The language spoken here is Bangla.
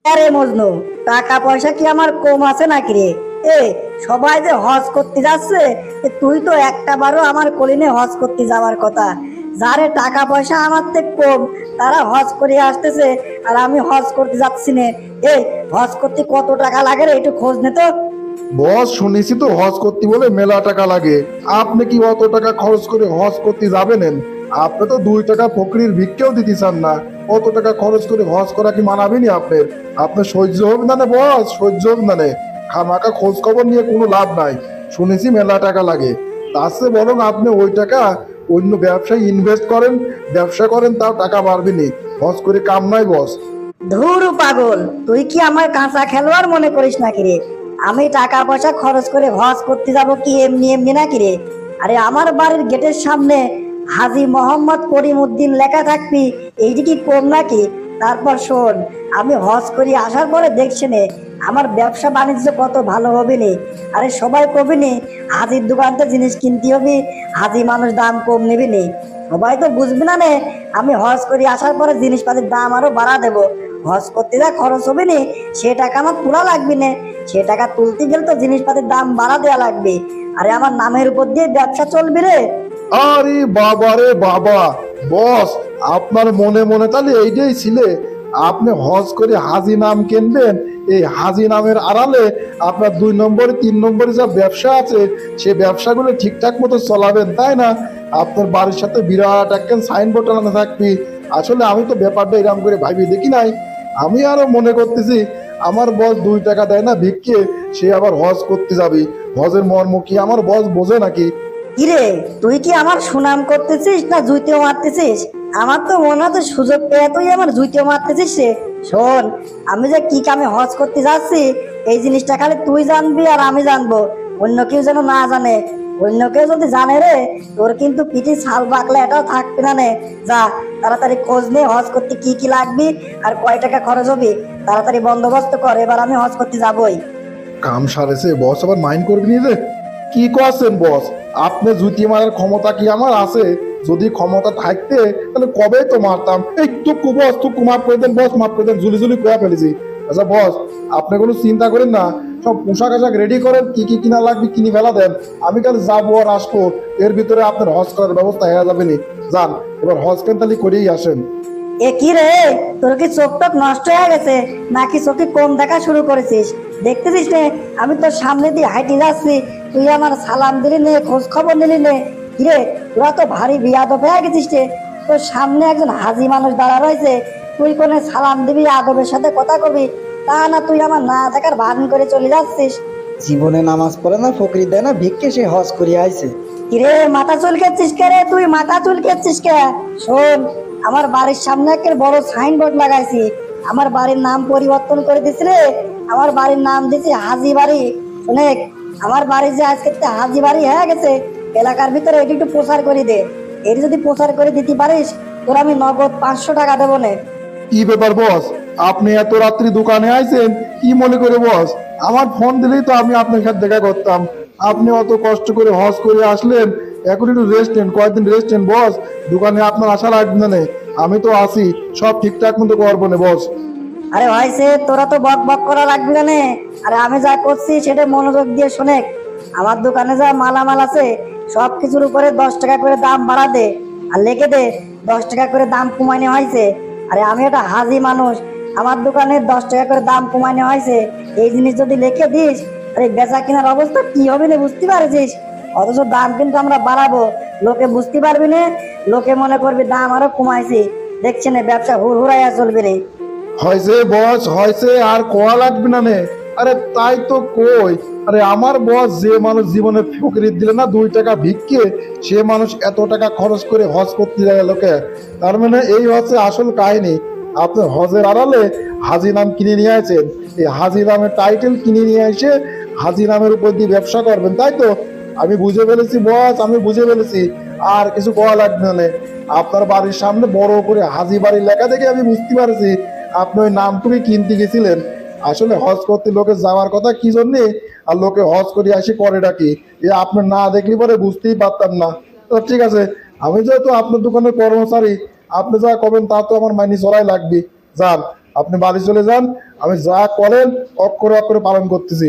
আরে মজনু, টাকা পয়সা কি আমার কম আছে নাকি রে? এ সবাই যে হজ করতে যাচ্ছে, তুই তো একটা বারও আমার কলিনে হজ করতে যাওয়ার কথা। যারে টাকা পয়সা আমার থেকে কম, তারা হজ করে আসতেছে, আর আমি হজ করতে যাচ্ছি না। এই হজ করতে কত টাকা লাগে রে, একটু খোঁজ নে তো। বস, শুনেছি তো হজ করতে বলে মেলা টাকা লাগে। আপনি কি অত টাকা খরচ করে হজ করতে যাবেন? আপনি তো 2 টাকা ফকরির ভিক্ষেও দিতে চান না। অত টাকা খরচ করে হজ করা কি মানাবেনি আপনার? আপনার সহ্য হবে না বস, সহ্য হবে না। খামাকা খোঁজ খবর নিয়ে কোনো লাভ নাই। শুনেছি মেলা টাকা লাগে। তার চেয়ে বরং আপনি ওই টাকা অন্য ব্যবসায় ইনভেস্ট করেন। ব্যবসা করেন, তাও টাকা বাড়বেনি। হজ করে কাম নাই বস। ধুরু পাগল, তুই কি আমার কাঁচা খেলোয়াড় মনে করিস নাকি রে? আমি টাকা পয়সা খরচ করে হজ করতে যাব কি এমনি এমনি নাকি রে? আরে আমার বাড়ির গেটের সামনে হাজী মোহাম্মদ করিম উদ্দিন লেখা থাকবি, এইটি কি কম নাকি? তারপর শোন, আমি হজ করি আসার পরে দেখছি নে আমার ব্যবসা বাণিজ্য কত ভালো হবে নি। আরে সবাই কবি নি হাজির দোকানতে জিনিস কিনতে হবে, হাজি মানুষ দাম কম নেবে নি। সবাই তো বুঝবি না নে আমি হজ করি আসার পরে জিনিসপাতির দাম আরো বাড়া দেবো। হজ করতে যা খরচ হবে নি, সে টাকা আমার তোলা লাগবে না। সে টাকা তুলতে গেলে তো জিনিসপাতির দাম বাড়া দেওয়া লাগবে। আরে আমার নামের উপর দিয়ে ব্যবসা চলবে রে। আরে বাবা রে বাবা! বস, আপনার মনে মনে তাহলে এইটাই ছিলে? আপনি হজ করে হাজি নাম কিনবেন, এই হাজি নামের আড়ালে আপনার 2 নম্বরে 3 নম্বরে যা ব্যবসা আছে সে ব্যবসাগুলো ঠিকঠাক মতো চলাবেন, তাই না? আপনার বাড়ির সাথে বিরাট একটা সাইনবোর্ড টানানো থাকবি। আসলে আমি তো ব্যাপারটা এরকম করে ভাবি দেখি নাই। আমি আরো মনে করতেছি আমার বস 2 টাকা দেয় না ভিক্ষে, সে আবার হজ করতে যাবি। হজের মর্ম কি আমার বস বোঝে নাকি? কিরে, তুই কি আমার সুনাম করতেছিস না জুইতেও মারতেছিস? আমার তো মনে হচ্ছে সুযোগ পেয়ে তুই আমার জুইতেও মারতেছিস রে। শোন, আমি যে কি কামে হজ করতে যাচ্ছি, এই জিনিসটা খালি তুই জানবি আর আমি জানবো, অন্য কেউ যেন না জানে। অন্য কেউ যদি জানে রে, তোর কিন্তু পিঠে ছাল বাকলে এটাও থাকবে না নে। যা, তাড়াতাড়ি খোঁজ নে হজ করতে কি কি লাগবে আর কয় টাকা খরচ হবে। তাড়াতাড়ি বন্দোবস্ত কর, এবার আমি হজ করতে যাবই। কাম সারেছে বস, আবার মাইন্ড করবি রে? কি করছেন বস? আপনি জুতি মারার ক্ষমতা কি আমার আছে? যদি ক্ষমতা থাকতে তাহলে কবে তো মারতাম। এই টুকু বস, টুকু মাফ করে দেন বস, মাফ করে দেন, ঝুলি ঝুলি করে ফেলেছি। আচ্ছা বস, আপনি কোনো চিন্তা করেন না। সব পোশাক আশাক রেডি করেন, কি কি কিনা লাগবে কিনে ফেলা দেন। আমি কাল যাবো আর আসবো, এর ভিতরে আপনার হজ করার ব্যবস্থা হয়ে যাবে নি। যান, এবার হজ কেন্তালি করেই আসেন। এ কি রে, তোর কি চোখ টোক নষ্ট হয়ে গেছে নাকি চোখে কম দেখা শুরু করেছিস? দেখতেছিস নে আমি তোর সামনে দিয়ে হাঁটি যাচ্ছি, তুই আমার সালাম দিলি নে, খোঁজ খবর নিলি নে? কিরে, তোরা তো ভারী বিয়াদব হয়ে গেছিস রে। তোর সামনে একজন হাজি মানুষ দাঁড়া রয়েছে, তুই কোনে সালাম দিবি, আদবের সাথে কথা কবি, তা না তুই আমার না দেখার ভান করে চলে যাচ্ছিস। জীবনে নামাজ পড়ে না, ফকরি দেয় না, ভিক্ষে সে হজ করিয়া আইছে। কিরে, মাথা চুলকেছিস কে রে? তুই মাথা চুলকেছিস কে? শোন, আমার বাড়ির সামনে একটা বড় সাইনবোর্ড লাগাইছি, আমার বাড়ির নাম পরিবর্তন করে দিছি রে। আমার বাড়ির নাম দিছি হাজি বাড়ি। শোনেক, আমার বাড়ি যে আজকে একটা হাজি বাড়ি হয়ে গেছে, এলাকার ভিতরে এটি একটু প্রচার করে দে। এর যদি প্রচার করে দিতে পারিস, তোর আমি নগদ 500 টাকা দেবো নে। কি ব্যাপার বস, আপনি এত রাত্রি দোকানে আইছেন কি মনে করে বস? আমার ফোন দিলেই তো আমি আপনার সাথে দেখা করতাম। আপনি অত কষ্ট করে হজ করে আসলেন, এখন একটু রেস্ট নেন, কয়েকদিন রেস্ট নেন বস। দোকানে আপনার আশা লাগবে না নে। আমি তো আছি, সব ঠিকঠাক মতো করবো না বস। আরে ভাইসে, তোরা তো বক বক করা লাগবে না নে। আরে আমি যা করছি সেটা মনোযোগ দিয়ে শোনেক। আমার দোকানে যা মালামাল আছে সব কিছুর উপরে 10 টাকা করে দাম বাড়া দে, আর লিখে দে 10 টাকা করে দাম কমানো হয়েছে। আরে আমি একটা হাজি মানুষ, আমার দোকানে 10 টাকা করে দাম কমানো হয়েছে, এই জিনিস যদি লিখে দিস, আরে বেচা কেনার অবস্থা কি হবে না বুঝতে পারছিস? অথচ দাম কিন্তু আমরা বাড়াবো, লোকে বুঝতে পারবি না, লোকে মনে করবে দাম আরো কমাইছি। দেখছি না ব্যবসা হুড়হুড়াইয়া চলবে রে। হয়েছে বস, হয়েছে, আর কোয়া লাগবে না নে। আরে তাই তো কই। আরে আমার বস যে মানুষ জীবনে ফকির দিলে না 2 টাকা ভিক্ষে, সে মানুষ এত টাকা খরচ করে হজ করতে যায় লোকে। তার মানে এই হচ্ছে আসল কাহিনী। আপনি হজের আড়ালে হাজি নাম কিনে নিয়ে আসেন, এই হাজি নামের টাইটেল কিনে নিয়ে এসে হাজি নামের উপর দিয়ে ব্যবসা করবেন, তাই তো? আমি বুঝে ফেলেছি বস, আমি বুঝে ফেলেছি। আর কিছু কোয়া লাগবে না নে। আপনার বাড়ির সামনে বড় করে হাজি বাড়ি লেখা দেখে আমি বুঝতে পারছি আপনি ওই নামটুকুই কিনতে গেছিলেন। আসলে হজ করতে লোকে যাওয়ার কথা কি জন্যে, আর লোকে হজ করে আসি করেটা কি, এ আপনি না দেখলে পরে বুঝতেই পারতাম না। তো ঠিক আছে, আমি যেহেতু আপনার দোকানের কর্মচারী, আপনি যা করবেন তা তো আমার মাইনে চড়াই লাগবে। যান, আপনি বাড়ি চলে যান, আমি যা করেন অক্ষরে অক্ষরে পালন করতেছি।